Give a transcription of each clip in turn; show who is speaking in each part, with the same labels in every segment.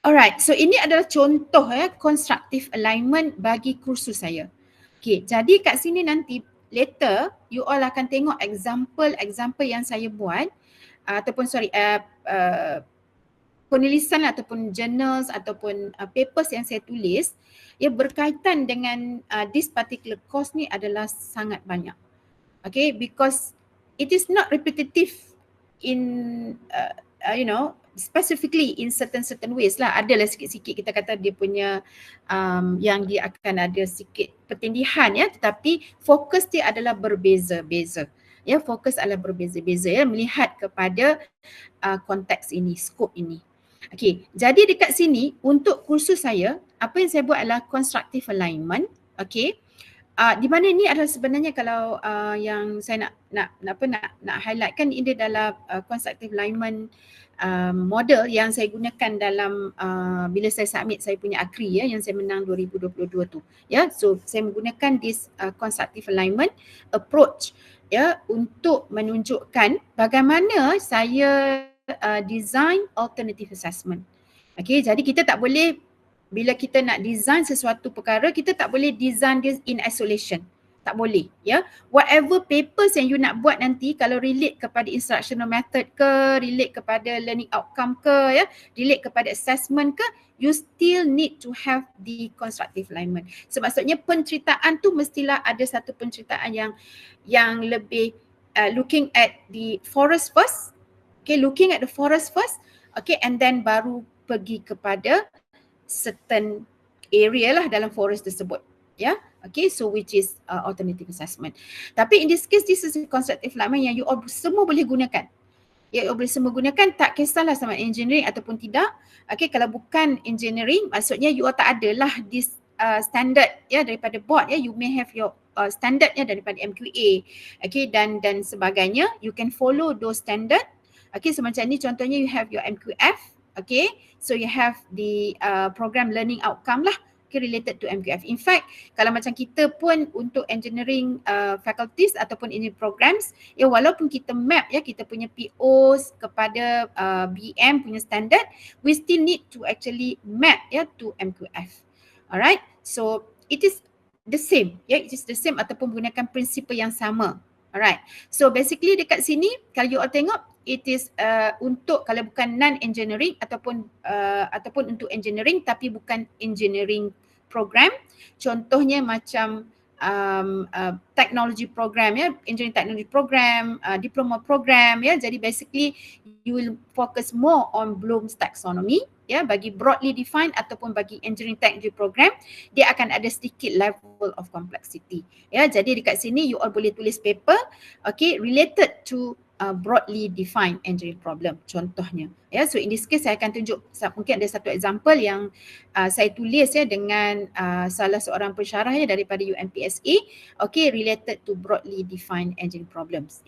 Speaker 1: Alright, so ini adalah contoh constructive alignment bagi kursus saya. Okay, jadi kat sini nanti later you all akan tengok example yang saya buat ataupun penulisan ataupun journals ataupun papers yang saya tulis berkaitan dengan this particular course ni adalah sangat banyak. Okay, because it is not repetitive in specifically in certain ways lah. Adalah sikit-sikit kita kata dia punya yang dia akan ada sikit pertindihan tetapi fokus dia adalah berbeza-beza. Fokus adalah berbeza-beza melihat kepada konteks ini, skop ini. Okey, jadi dekat sini untuk kursus saya, apa yang saya buat adalah constructive alignment. Okey. Di mana ini adalah sebenarnya kalau yang saya nak highlightkan ini dalam constructive alignment model yang saya gunakan dalam bila saya submit saya punya ACRI yang saya menang 2022 tu. So saya menggunakan this constructive alignment approach untuk menunjukkan bagaimana saya design alternative assessment. Okay, jadi kita tak boleh bila kita nak design sesuatu perkara, kita tak boleh design dia in isolation. Tak boleh. Whatever papers yang you nak buat nanti, kalau relate kepada instructional method ke, relate kepada learning outcome ke, relate kepada assessment ke, you still need to have the constructive alignment. So maksudnya penceritaan tu mestilah ada satu penceritaan yang lebih looking at the forest first. Okay, looking at the forest first. Okay, and then baru pergi kepada certain area lah dalam forest tersebut. Okay, so which is alternative assessment. Tapi in this case, this is constructive alignment yang you all semua boleh gunakan. You all boleh semua gunakan, tak kisahlah sama engineering ataupun tidak. Okay, kalau bukan engineering, maksudnya you all tak adalah this standard daripada board. You may have your standardnya daripada MQA. Okay, dan sebagainya. You can follow those standard. Okay, so macam ni contohnya you have your MQF. Okay, so you have the program learning outcome lah, related to MQF. In fact, kalau macam kita pun untuk engineering faculties ataupun engineering programs, walaupun kita map kita punya POs kepada BM punya standard, we still need to actually map to MQF. Alright, so it is the same. It is the same ataupun menggunakan prinsipal yang sama. Alright, so basically dekat sini kalau you all tengok, it is untuk kalau bukan non-engineering ataupun untuk engineering tapi bukan engineering program. Contohnya macam technology program, engineering technology program, diploma program, jadi basically you will focus more on Bloom's taxonomy, bagi broadly defined ataupun bagi engineering technology program, dia akan ada sedikit level of complexity. Jadi dekat sini you all boleh tulis paper, okay, related to broadly defined engineering problem contohnya. So in this case saya akan tunjuk mungkin ada satu example yang saya tulis dengan salah seorang pensyarah daripada UMPSA, okay, related to broadly defined engineering problems.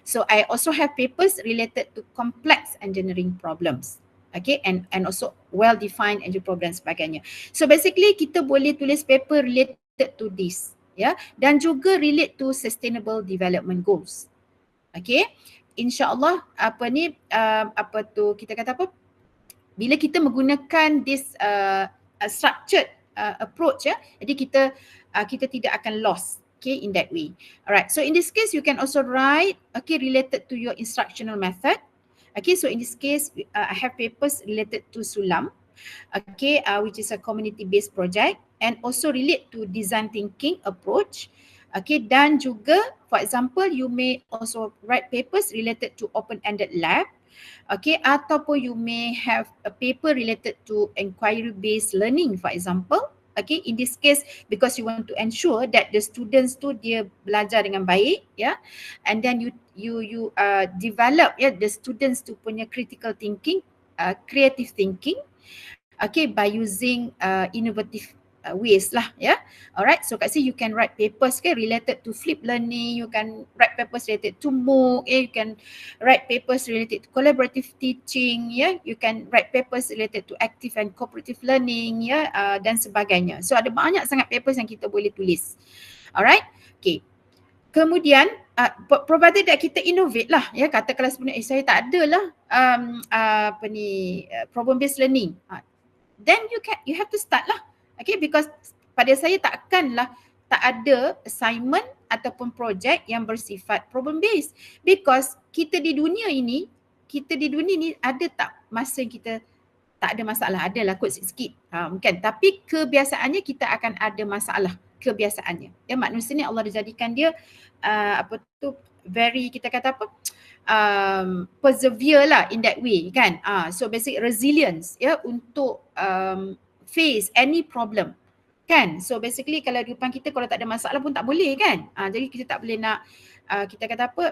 Speaker 1: So I also have papers related to complex engineering problems. Okay, and also well defined engineering problems sebagainya. So basically kita boleh tulis paper related to this, dan juga relate to sustainable development goals. Okay, insya-Allah kita kata apa? Bila kita menggunakan this structured approach, jadi kita tidak akan lost, okay, in that way. Alright, so in this case you can also write, okay, related to your instructional method. Okay, so in this case I have papers related to Sulam, okay, which is a community-based project, and also relate to design thinking approach. Okay, dan juga for example you may also write papers related to open-ended lab, okay, ataupun you may have a paper related to inquiry-based learning for example. Okay, in this case because you want to ensure that the students tu dia belajar dengan baik, and then you develop the students tu punya critical thinking, creative thinking, okay, by using innovative ways lah, Alright, so kat sini you can write papers related to flipped learning, you can write papers related to MOOC, you can write papers related to collaborative teaching, you can write papers related to active and cooperative learning, dan sebagainya. So ada banyak sangat papers yang kita boleh tulis. Alright, okay. Kemudian provided that kita innovate lah, katakanlah sebenarnya saya tak ada lah problem based learning. then you have to start lah. Okay, because pada saya takkanlah tak ada assignment ataupun projek yang bersifat problem based, because kita di dunia ini ada tak masa kita tak ada masalah? Adalah kot sikit-sikit, mungkin, tapi kebiasaannya kita akan ada masalah, kebiasaannya. Ya, manusia ni Allah dijadikan dia very, kita kata apa, persevere lah in that way kan. So basic resilience ya untuk face any problem kan. So basically kalau di depan kita kalau tak ada masalah pun tak boleh kan. Jadi kita tak boleh nak kita kata apa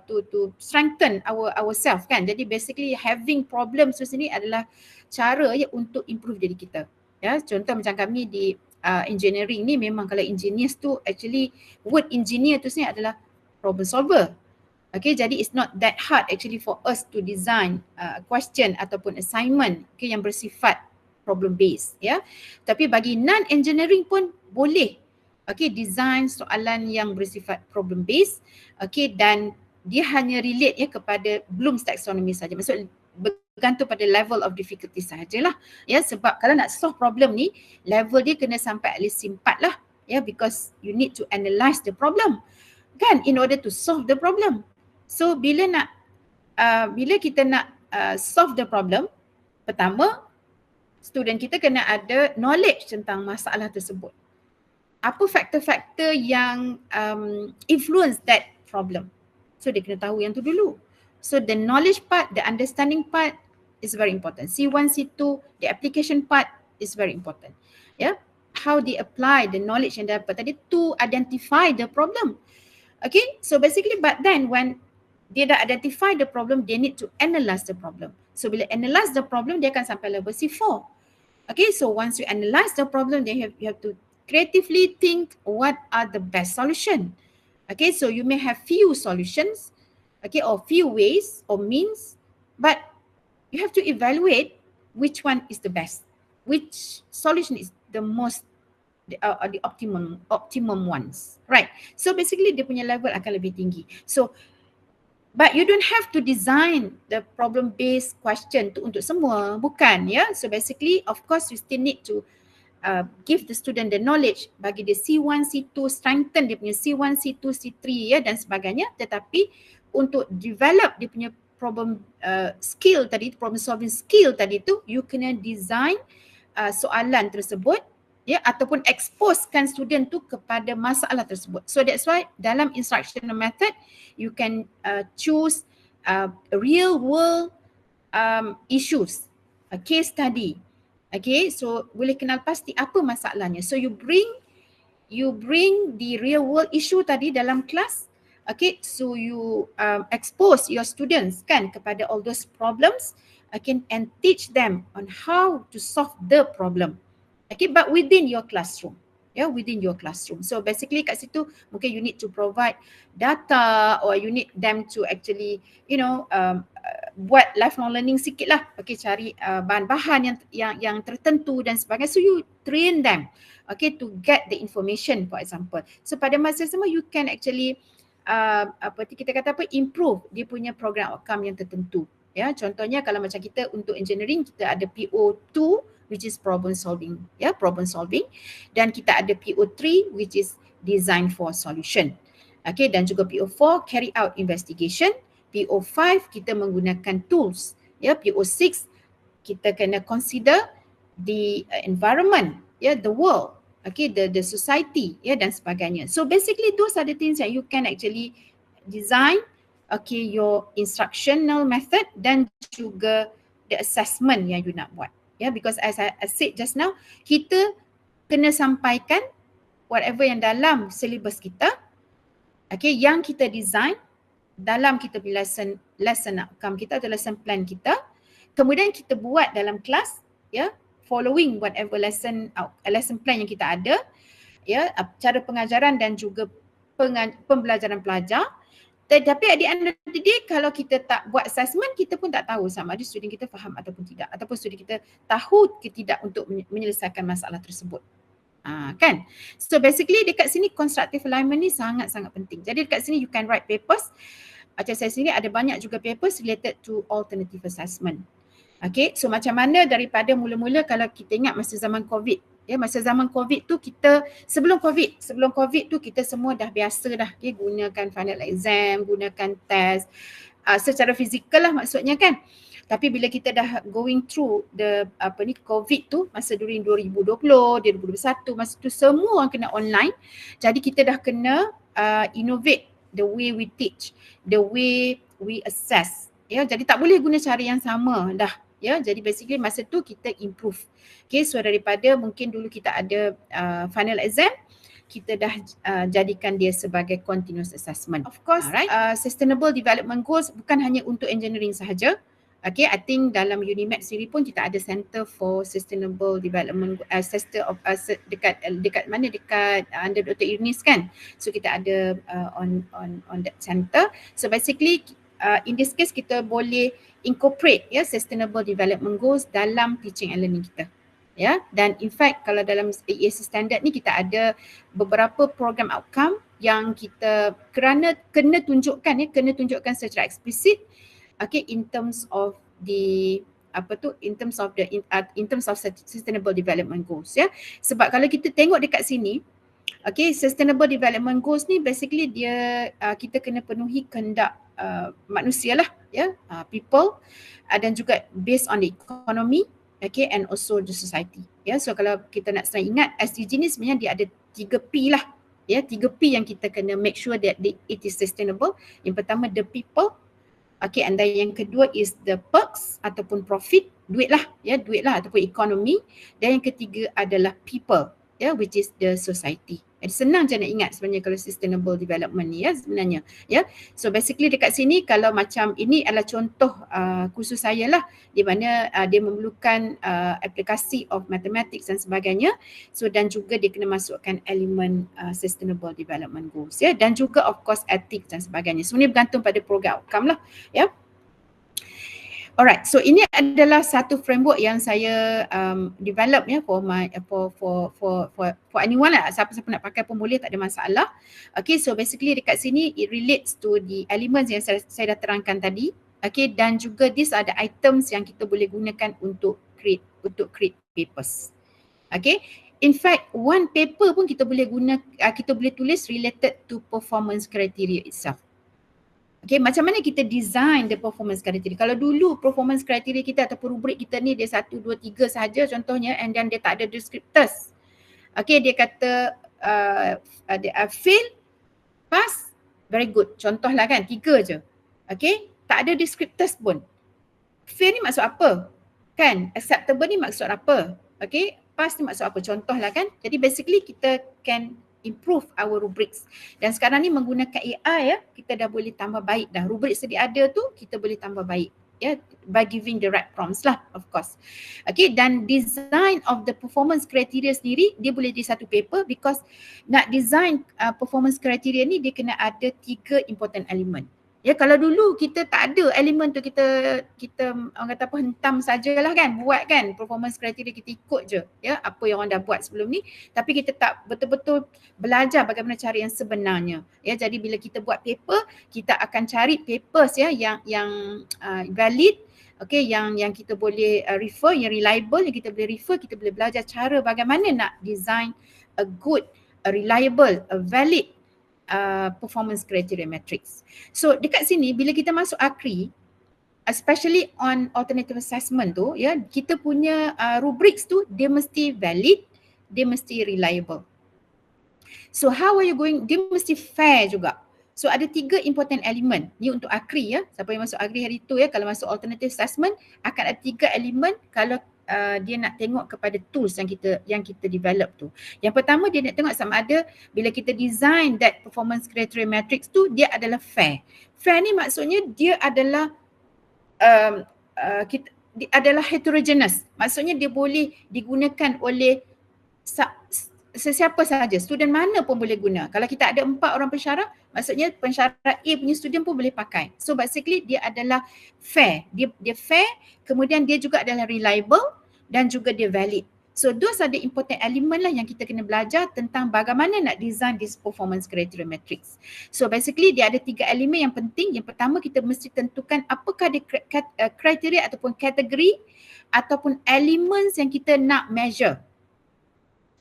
Speaker 1: to strengthen ourselves kan. Jadi basically having problems tu sendiri adalah cara ya untuk improve diri kita. Ya, contoh macam kami di engineering ni, memang kalau engineers tu actually word engineer tu sebenarnya adalah problem solver. Okay, jadi it's not that hard actually for us to design question ataupun assignment yang bersifat problem based ya. Tapi bagi non engineering pun boleh design soalan yang bersifat problem based, dan dia hanya relate ya kepada Bloom's taxonomy saja. Maksud bergantung pada level of difficulty sajalah ya, sebab kalau nak solve problem ni level dia kena sampai at least 4 lah ya, because you need to analyse the problem kan in order to solve the problem. So bila kita nak solve the problem, pertama student kita kena ada knowledge tentang masalah tersebut. Apa faktor-faktor yang influence that problem. So dia kena tahu yang tu dulu. So the knowledge part, the understanding part is very important. C1, C2, the application part is very important. Yeah, how they apply the knowledge yang dapat tadi to identify the problem. Okay, so basically but then when dia dah identify the problem, they need to analyze the problem. So bila analyze the problem, dia akan sampai level C4. Okay, so once you analyze the problem, then you have to creatively think what are the best solution. Okay, so you may have few solutions, or few ways or means, but you have to evaluate which one is the best, which solution is the most the optimum ones, right? So basically dia punya level akan lebih tinggi. So but you don't have to design the problem based question tu untuk semua, bukan ya. So basically of course you still need to give the student the knowledge, bagi dia C1, C2, strengthen dia punya C1, C2, C3 ya dan sebagainya, tetapi untuk develop dia punya problem skill tadi, problem solving skill tadi tu, you kena design soalan tersebut ya, ataupun exposekan student tu kepada masalah tersebut. So that's why dalam instructional method you can choose real world issues, a case study. Okay, so boleh kenal pasti apa masalahnya. So you bring the real world issue tadi dalam kelas. Okay, so you expose your students kan kepada all those problems, and teach them on how to solve the problem. Okay, but within your classroom. Yeah, within your classroom. So basically kat situ mungkin you need to provide data, or you need them to actually buat lifelong learning sikit lah. Okay, cari bahan-bahan yang tertentu dan sebagainya. So you train them to get the information, for example. So pada masa sama you can actually improve dia punya program outcome yang tertentu. Ya, contohnya kalau macam kita untuk engineering, kita ada PO2 which is problem solving, problem solving, dan kita ada PO3 which is design for solution. Okay, dan juga PO4 carry out investigation, PO5 kita menggunakan tools, PO6 kita kena consider the environment, the world, the society, dan sebagainya. So basically those are the things that you can actually design your instructional method dan juga the assessment yang you nak buat. Because as I said just now, kita kena sampaikan whatever yang dalam syllabus kita, yang kita design dalam kita punya lesson outcome kita atau lesson plan kita, kemudian kita buat dalam kelas, following whatever lesson plan yang kita ada, cara pengajaran dan juga pembelajaran pelajar. Tapi at the end of the day, kalau kita tak buat assessment, kita pun tak tahu sama ada student kita faham ataupun tidak, ataupun student kita tahu ke tidak untuk menyelesaikan masalah tersebut. Kan? So basically dekat sini constructive alignment ni sangat-sangat penting. Jadi dekat sini you can write papers. Macam saya sendiri ada banyak juga papers related to alternative assessment. Okay, so macam mana daripada mula-mula kalau kita ingat masa zaman COVID, ya, masa zaman COVID tu kita, sebelum COVID tu kita semua dah biasa dah, okay, gunakan final exam, gunakan test, secara fizikal lah maksudnya kan. Tapi bila kita dah going through the COVID tu masa during 2020, 2021, masa tu semua orang kena online. Jadi kita dah kena innovate the way we teach, the way we assess. Ya, jadi tak boleh guna cara yang sama dah. Ya, jadi basically masa tu kita improve. Okay, so daripada mungkin dulu kita ada final exam, kita dah jadikan dia sebagai continuous assessment. Of course, sustainable development goals bukan hanya untuk engineering sahaja. Okay, I think dalam UNIMED sendiri pun kita ada Center for Sustainable Development, dekat mana, dekat under Dr. Irnis kan. So kita ada on that center. So basically in this case kita boleh incorporate sustainable development goals dalam teaching and learning kita. Ya, dan in fact kalau dalam AEC standard ni kita ada beberapa program outcome yang kita kena tunjukkan secara eksplisit, okay, in terms of the in terms of sustainable development goals, ya. Sebab kalau kita tengok dekat sini, okay, sustainable development goals ni basically dia kita kena penuhi kehendak manusia lah, ya, people, dan juga based on the economy, okay, and also the society. Ya, so kalau kita nak selalu ingat SDG ni sebenarnya dia ada 3P lah. Ya, 3P yang kita kena make sure that it is sustainable. Yang pertama the people, okay, and then yang kedua is the perks ataupun profit, duit lah ataupun ekonomi, dan yang ketiga adalah people, ya, which is the society. Jadi senang je nak ingat sebenarnya kalau sustainable development ni, ya, sebenarnya, ya. So basically dekat sini kalau macam ini adalah contoh kursus saya lah, di mana dia memerlukan aplikasi of mathematics dan sebagainya. So dan juga dia kena masukkan elemen sustainable development goals, ya, dan juga of course ethics dan sebagainya. Sebenarnya bergantung pada program outcome lah, ya. Alright, so ini adalah satu framework yang saya develop, ya, for anyone lah, siapa-siapa nak pakai pun boleh, tak ada masalah. Okay, so basically dekat sini it relates to the elements yang saya dah terangkan tadi. Okay, dan juga these are the items yang kita boleh gunakan untuk create papers. Okay, in fact one paper pun kita boleh kita boleh tulis related to performance criteria itself. Okay, macam mana kita design the performance criteria? Kalau dulu performance criteria kita ataupun rubrik kita ni dia 1, 2, 3 sahaja contohnya, and then dia tak ada descriptors. Okay, dia kata fail, pass, very good. Contohlah kan, 3 je. Okay, tak ada descriptors pun. Fail ni maksud apa? Kan, acceptable ni maksud apa? Okay, pass ni maksud apa? Contohlah kan. Jadi basically kita can improve our rubrics. Dan sekarang ni menggunakan AI, ya, kita dah boleh tambah baik dah. Rubrik sedia ada tu kita boleh tambah baik, ya, by giving the right prompts lah, of course. Okay, dan design of the performance criteria sendiri dia boleh di satu paper, because nak design performance criteria ni dia kena ada 3 important element. Ya, kalau dulu kita tak ada elemen tu, kita orang kata apa, hentam sajalah kan, buat kan performance criteria, kita ikut je, ya, apa yang orang dah buat sebelum ni, tapi kita tak betul-betul belajar bagaimana cara yang sebenarnya. Ya, jadi bila kita buat paper, kita akan cari papers, ya, yang valid, okay, yang kita boleh refer, yang reliable, yang kita boleh refer, kita boleh belajar cara bagaimana nak design a good, a reliable, a valid performance criteria matrix. So dekat sini bila kita masuk ACRI, especially on alternative assessment tu, ya, kita punya rubrics tu dia mesti valid, dia mesti reliable. So how are you going, dia mesti fair juga. So ada 3 important element ni untuk ACRI, ya. Siapa yang masuk ACRI hari tu, ya, kalau masuk alternative assessment akan ada 3 element kalau dia nak tengok kepada tools yang kita develop tu. Yang pertama dia nak tengok sama ada bila kita design that performance criteria matrix tu dia adalah fair. Fair ni maksudnya dia adalah adalah heterogeneous. Maksudnya dia boleh digunakan oleh sesiapa sahaja, student mana pun boleh guna. Kalau kita ada 4 orang pensyarah, maksudnya pensyarah A punya student pun boleh pakai. So basically dia adalah fair. Dia fair, kemudian dia juga adalah reliable dan juga dia valid. So those are the important element lah yang kita kena belajar tentang bagaimana nak design this performance criteria matrix. So basically dia ada 3 elemen yang penting. Yang pertama kita mesti tentukan apakah dia kriteria ataupun kategori ataupun elements yang kita nak measure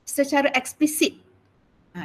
Speaker 1: secara eksplisit.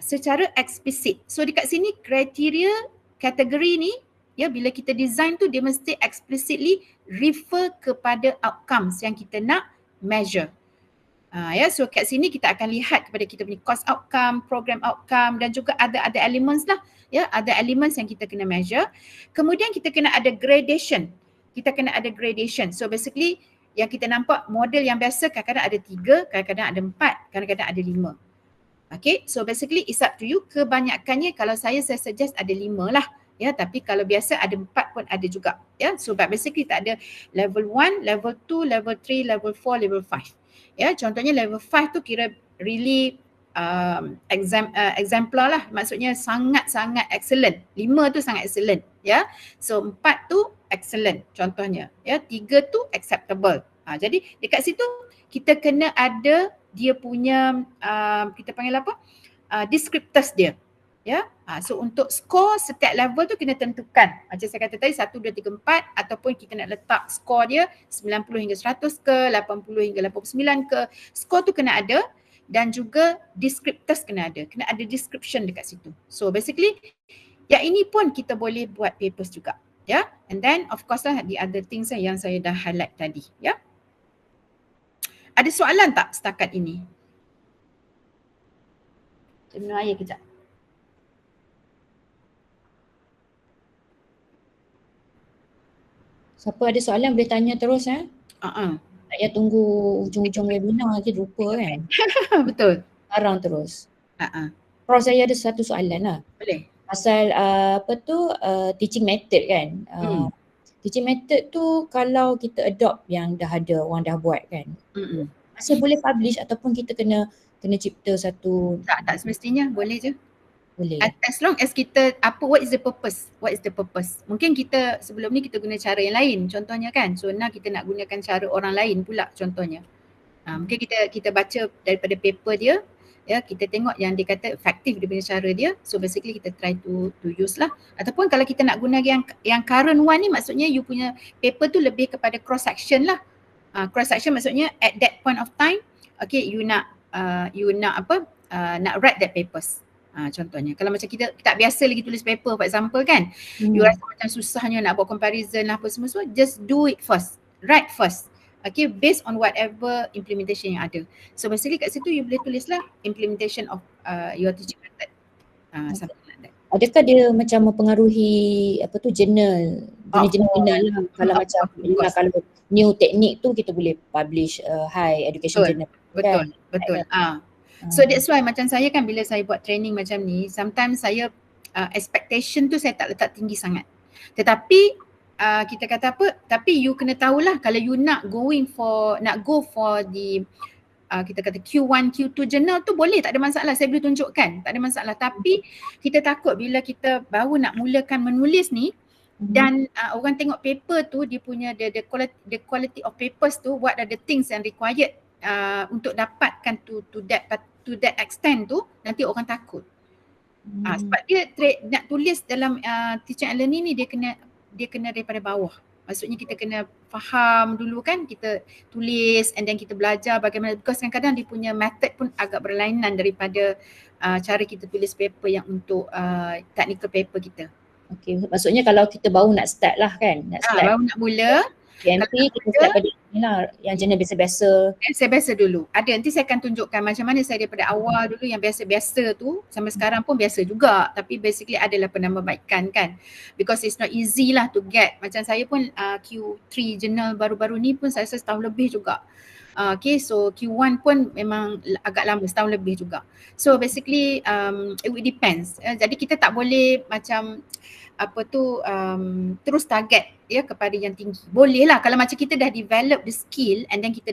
Speaker 1: Secara eksplisit. So dekat sini kriteria kategori ni ya, bila kita design tu dia mesti explicitly refer kepada outcomes yang kita nak measure. Ya, so kat sini kita akan lihat kepada kita punya cost outcome, program outcome dan juga ada elements lah. Ya, ada elements yang kita kena measure. Kemudian kita kena ada gradation. Kita kena ada gradation. So basically yang kita nampak model yang biasa kadang-kadang ada 3, kadang-kadang ada 4, kadang-kadang ada 5. Okay, so basically it's up to you. Kebanyakannya kalau saya suggest ada 5 lah. Ya, tapi kalau biasa ada 4 pun ada juga. Ya, so but basically tak ada level 1, level 2, level 3, level 4, level 5. Ya, contohnya level 5 tu kira really exemplar lah. Maksudnya sangat-sangat excellent. 5 tu sangat excellent. Ya, so 4 tu excellent contohnya. Ya, 3 tu acceptable. Jadi dekat situ kita kena ada dia punya kita panggil apa? Descriptors dia. Ya, so untuk skor setiap level tu kena tentukan. Macam saya kata tadi 1, 2, 3, 4 ataupun kita nak letak skor dia 90 hingga 100 ke, 80 hingga 89 ke. Skor tu kena ada dan juga descriptors kena ada. Kena ada description dekat situ. So basically yang ini pun kita boleh buat papers juga. Ya, and then of course lah the other things yang saya dah highlight tadi. Ya. Ada soalan tak setakat ini? Saya minum air kejap.
Speaker 2: Siapa ada soalan boleh tanya terus tak payah tunggu ujung-ujung webinar je lupa kan.
Speaker 1: Betul.
Speaker 2: Sekarang terus. Prof, saya ada satu soalan lah.
Speaker 1: Boleh.
Speaker 2: Pasal teaching method kan. Teaching method tu kalau kita adopt yang dah ada, orang dah buat kan. Masih boleh publish ataupun kita kena cipta satu?
Speaker 1: Tak semestinya, boleh je.
Speaker 2: Boleh.
Speaker 1: As long as kita what is the purpose? What is the purpose? Mungkin kita sebelum ni kita guna cara yang lain contohnya kan. So now kita nak gunakan cara orang lain pula contohnya. Mungkin kita baca daripada paper dia, ya, kita tengok yang dia kata efektif dia punya cara dia. So basically kita try to use lah. Ataupun kalau kita nak guna yang current one ni, maksudnya you punya paper tu lebih kepada cross section lah. Cross section maksudnya at that point of time, okay, you nak nak write that papers. Contohnya kalau macam kita tak biasa lagi tulis paper for example kan, you rasa macam susahnya nak buat comparison lah apa semua, so just do it first, write first, okay, based on whatever implementation yang ada. So basically kat situ you boleh tulis lah implementation of your teaching method, something like that.
Speaker 2: Adakah dia macam mempengaruhi jurnal, jurnal lah. Kalau macam kalau new teknik tu kita boleh publish high education journal.
Speaker 1: Betul. So that's why macam saya kan bila saya buat training macam ni, sometimes saya expectation tu saya tak letak tinggi sangat. Tetapi kita kata apa, tapi you kena tahulah kalau you nak go for the kita kata Q1, Q2 journal tu boleh, tak ada masalah, saya boleh tunjukkan, tak ada masalah. Tapi kita takut bila kita baru nak mulakan menulis ni dan orang tengok paper tu, dia punya the quality of papers tu, what are the things yang required untuk dapatkan to that extent tu, nanti orang takut. Sebab dia nak tulis dalam teaching and learning ni dia kena daripada bawah. Maksudnya kita kena faham dulu kan, kita tulis and then kita belajar bagaimana, because kadang-kadang dia punya method pun agak berlainan daripada cara kita tulis paper yang untuk technical paper kita.
Speaker 2: Okay, maksudnya kalau kita baru nak start lah kan,
Speaker 1: baru nak mula
Speaker 2: PMP, kita start pada ni lah, yang jenis biasa-biasa.
Speaker 1: Biasa-biasa dulu. Ada, nanti saya akan tunjukkan macam mana saya daripada awal dulu yang biasa-biasa tu sampai sekarang pun biasa juga. Tapi basically adalah penambahbaikan kan. Because it's not easy lah to get. Macam saya pun Q3 journal baru-baru ni pun saya rasa setahun lebih juga. Okay, so Q1 pun memang agak lama, setahun lebih juga. So basically it depends. Jadi kita tak boleh macam terus target ya kepada yang tinggi. Boleh lah kalau macam kita dah develop the skill and then kita